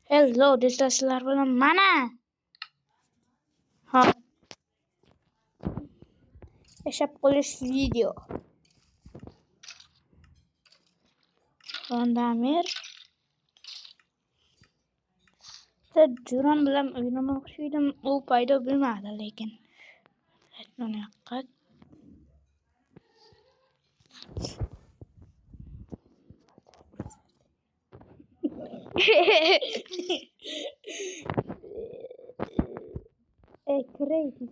Hello, do'stlar bilan mana. Ha. Yashab qolish video. Rondamir. Juran bilan o'ynamoqchi edim. U paydo bo'lmadi lekin. Mana qat. Kreativ.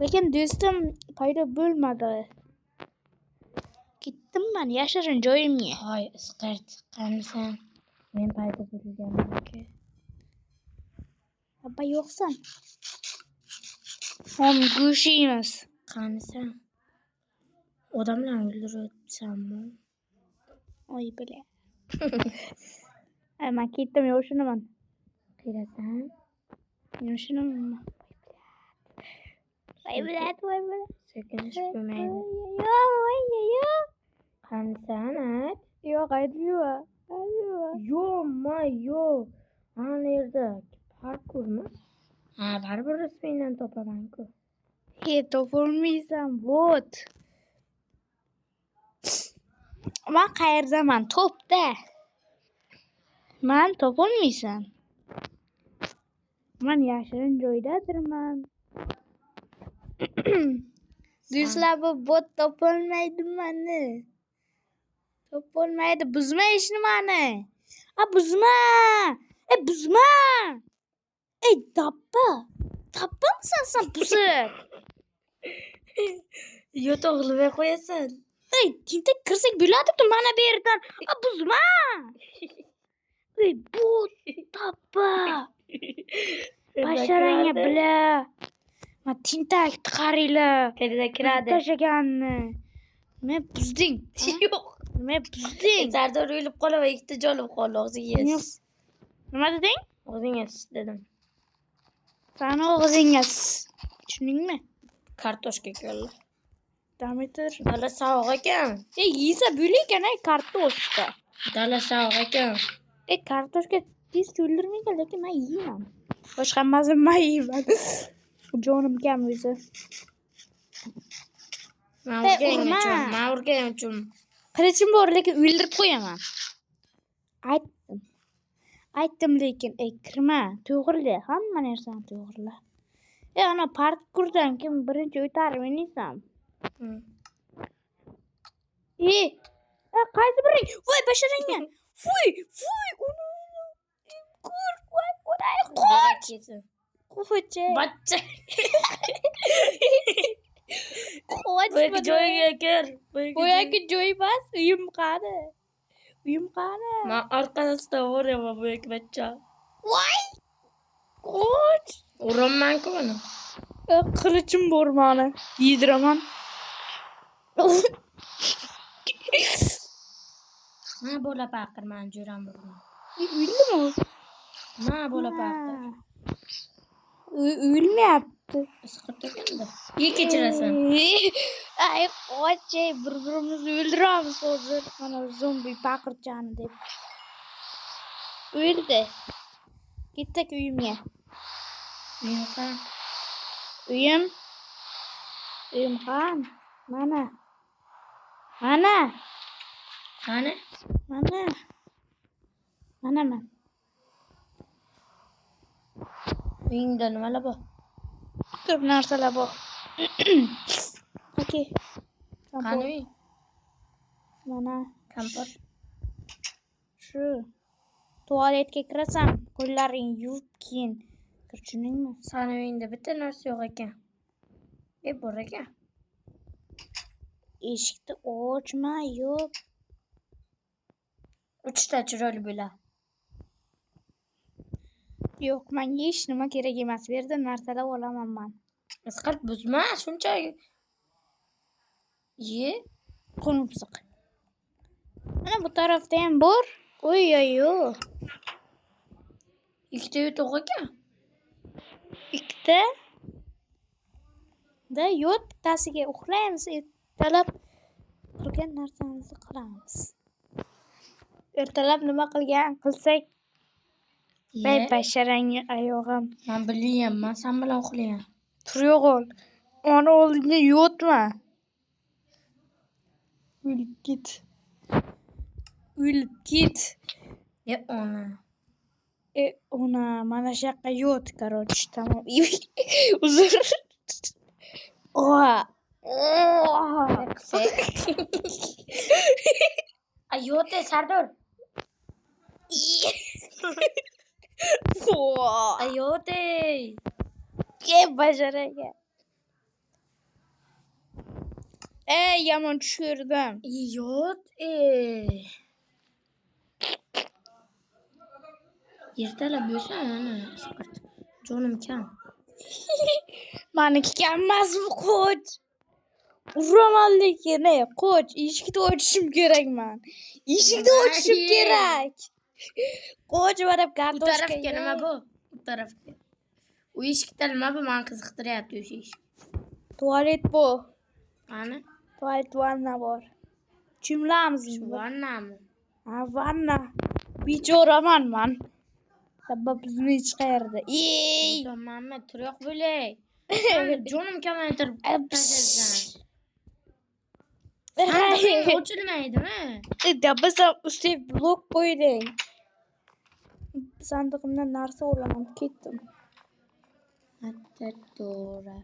Lekin do'stim paydo bo'lmadi. Ketdim men yashirin joyimga. Hoy, isqart qanisan? Men paydo bo'lganman-ku. Abba yo'qsan. Ham go'shimiz. Qanisan? Odamlarni o'ldiryapsanmi? Oy bile. Men ketdim yo'shinaman. Qirasan? Yo'shinaman. Voy bilat. So'kinish bo'lmaydi. Yo. Qanisan, ayt? Yo'q, aytma. Yo'q. Ana yerda parkurmi? Ha, baribir rasmingdan topaman-ku. Topolmaysan, bot. Men qayerdaman? Topda. Men topolmaysan. Men yashirin joydadirman. Do'stlar, bu bot topolmaydi meni. Topolmaydi. Buzma ishni meni. Buzma. Buzma. Tappamsan sen buzib. Yo'tog'limay qo'yasan. Tinta kirsak bo'ladimi mana bu yerdan? Buzma. Bot tappa. Basharangga bila. Men tintak qaranglar. Kiradi. Tashaganni. Men buzding. Yo'q. Men buzding. Sardor o'lib qolib, ikkita jolib qoldi, og'ziga yes. Nima deding? Og'zingga dedim. Sani og'zingga. Tushundingmi? Kartoshka keldi. Dametir. Dala sovuq ekan. Yesa bo'lekan kartoshka. Dala sovuq ekan. Kartoshka tez o'ldirmaydi, lekin men yeyman. Boshqa hammasini men yeyman. Jonim kam o'zi. Men urganim uchun. Qilichim bor, lekin o'ldirib qo'yaman. Aytdim lekin, kirma, to'g'rila, hamma narsani to'g'rila. Ana parkurdan kim birinchi o'tar menisan? Qaysi biring? Voy basharangga. Fuy, uni. Ko'r, voy, qoch. Qo'chi. Bachcha. Qoch. Bo'yga joyiga kir. Bo'yga joy bas, uyim qani. Men orqasida o'raman bo'yga bachcha. Voy. Qoch. Uramanku buni. Qilichim bor meni. Yediraman. Ma bo'la paqirman, juram bor. O'ldimi? Ma bo'la paqir. O'lmayapti. Isqirib ekanda. Kechirasan. Ay, qoch, bir-birimizni o'ldiramiz hozir. Mana zombi paqirchani deb. O'ldi. Ketdik uyimga. Yo'qa. Uyim ham. Mana. Qani? Mana men. Uyingda nimalar bor? Ko'p narsalar bor. Okey. Qani uy? Mana Kampir. shu tualetga kirasan, qo'llaring yuvib keyin tushundingmi? Sani uyingda bitta narsa yo'q ekan. Bor ekan. Eshikni ochma, yo'q. 3 ta chiroyli bo'la. Yo'q, menga hech nima kerak emas. Bu yerda narsalar olaman men. Isqirib buzma, shuncha. Qo'nimsiq. Mana bu tarafda ham bor. Oy. Ikkita yo'q ekan. Ikkita. Da yo'q, bittasiga uxlaymiz, ertalab qilgan narsamizni qilamiz. Ertalab nima qilsak Bey Ye. basharangni ayog'im. Men bilyapman, sen bilan uxlayman. Tur yo'g'ol. Ona oldinga yo'tma. O'lib git. O'lib git. Ye ona. Ona mana shu yoqqa yo't, короче, tamam. Uzr. Oha. Ayote Sardor. Ayote. Ke bajaraga. Yomon tushirdim. Yot. Ertalab bo'lsa ana sport. Jonim kam. Maniki kam emas bu qo'ch. Uraman lekin, qo'ch, eshikni ochishim kerak men. Eshikni ochishim kerak. Qo'ch varab Bu kartoshka. tarafga nima bu? Bu tarafga. U eshikda nima bu? Meni qiziqtiryapti o'sha eshik. Tualet bu. Ana, Tualet vanna bor. Chimlamiz shu vannami? Ha, vanna. Bechoraman men. Sabab bizni hech qayerda. Mamma, turoq bo'lay. Jonim kamaytirib tashlasan. Ochilmaydimi? Biz ustiga blok qo'ydik. Sandig'imdan narsa o'rganib ketdim. Matadora.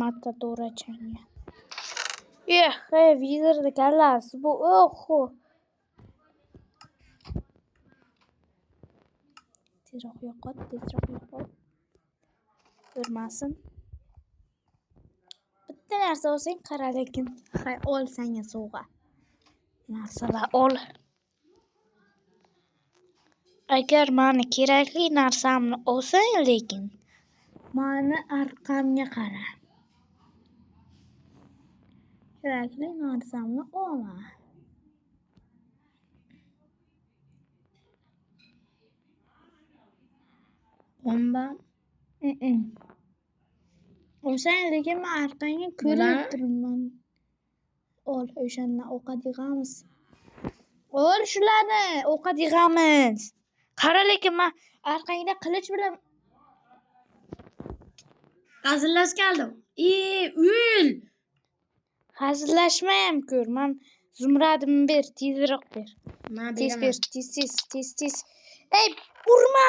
Matadora changa. Vizorda kallasi bu. Oho. Tezroq yo'qot, tezroq yo'qot. Ko'rmasin. Bitta narsa olsang qara lekin. Ol senga sovg'a. Narsalar ol. Agar meni kerakli narsamni olsang lekin meni orqamga qara. Kerakli narsamni olma. Bomba. Olsang lekin men orqangga ko'rib turibman. Ol, o'shandan ovqat yig'amiz. Ol shularni, ovqat yig'amiz. Qara lekin men orqangda qilich bilan Hazırlash keldim. Ul. hazillashmayam ko'r. Men zumradimni ber, tezroq ber. Tez Men ber, tez. Urma!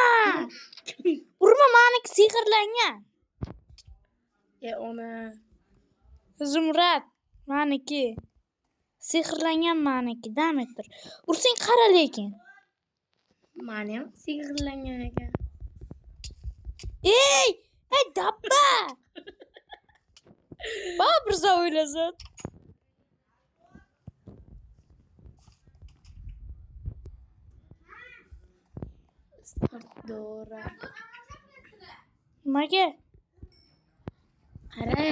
Urma, meniki sehrlangan. Ona. Zumrad, meniki. Sehrlangan meniki, damak tur. Ursang qara lekin. Meni ham sehrlangan ekan. Dabba! Baribir sen o'ylasan. Dora. Nimaga? Qara.